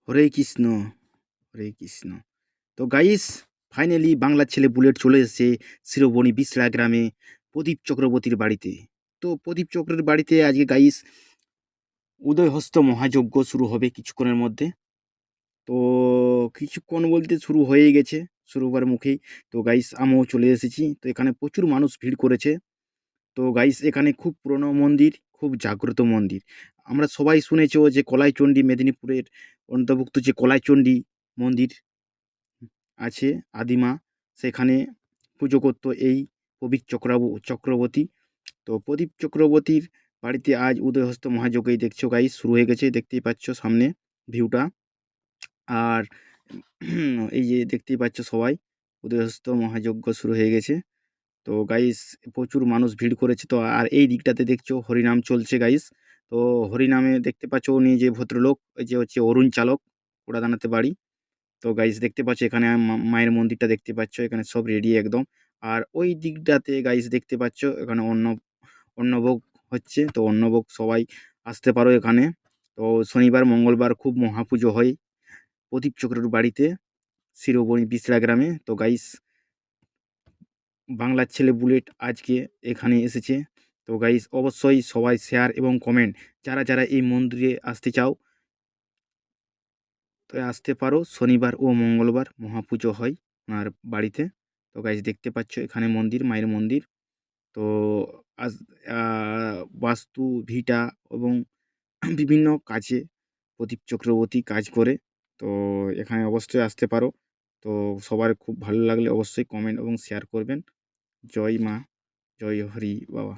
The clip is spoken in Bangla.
হরে কৃষ্ণ, হরে কৃষ্ণ। তো গাইস, ফাইনালি বাংলার ছেলে বুলেট চলে এসেছে শিরোবনি বিসরা গ্রামে প্রদীপ চক্রবর্তীর বাড়িতে। তো প্রদীপ চক্রের বাড়িতে আজকে গাইস উদয়হস্ত মহাযজ্ঞ শুরু হবে কিছুক্ষণের মধ্যে। তো কিছুক্ষণ বলতে শুরু হয়েই গেছে, শুরু হবার মুখেই। তো গাইস আমিও চলে এসেছি। তো এখানে প্রচুর মানুষ ভিড় করেছে। তো গাইস এখানে খুব পুরনো মন্দির, খুব জাগ্রত মন্দির। আমরা সবাই শুনেছো যে কলাইচণ্ডী মেদিনীপুরের অন্তর্ভুক্ত যে কলাইচণ্ডী মন্দির আছে আদিমা, সেখানে পুজো করত এই প্রদীপ চক্রবর্তী। তো প্রদীপ চক্রবর্তীর বাড়িতে আজ উদয়হস্ত মহাযজ্ঞই দেখছো গাইস শুরু হয়ে গেছে, দেখতেই পাচ্ছ সামনে ভিউটা। আর এই যে দেখতেই পাচ্ছ সবাই, উদয়হস্ত মহাযজ্ঞ শুরু হয়ে গেছে। তো গাইস প্রচুর মানুষ ভিড় করেছে। তো আর এই দিকটাতে দেখছো হরিনাম চলছে গাইস। তো হরিনামে দেখতে পাচ্ছ উনি যে ভদ্রলোক, ওই যে হচ্ছে অরুণ চালক, ওড়াদানাতে বাড়ি। তো গাইস দেখতে পাচ্ছ এখানে মায়ের মন্দিরটা দেখতে পাচ্ছ, এখানে সব রেডি একদম। আর ওই দিকটাতে গাইস দেখতে পাচ্ছ এখানে অন্নভোগ হচ্ছে। তো অন্নভোগ সবাই আসতে পারো এখানে। তো শনিবার মঙ্গলবার খুব মহাপুজো হয় প্রদীপ চক্রের বাড়িতে শিরোবনি বিসরা গ্রামে। তো গাইস বাংলার ছেলে বুলেট আজকে এখানে এসেছে। তো গাইস অবশ্যই সবাই শেয়ার এবং কমেন্ট, যারা যারা এই মন্দিরে আসতে চাও তো আসতে পারো। শনিবার ও মঙ্গলবার মহাপুজো হয় ওনার বাড়িতে। তো গাইস দেখতে পাচ্ছ এখানে মন্দির, মায়ের মন্দির। তো আজ বাস্তু ভিটা এবং বিভিন্ন কাজে প্রদীপ চক্রবর্তী কাজ করে। তো এখানে অবশ্যই আসতে পারো। তো সবার খুব ভালো লাগলে অবশ্যই কমেন্ট এবং শেয়ার করবেন। জয় মা, জয় হরি বাবা।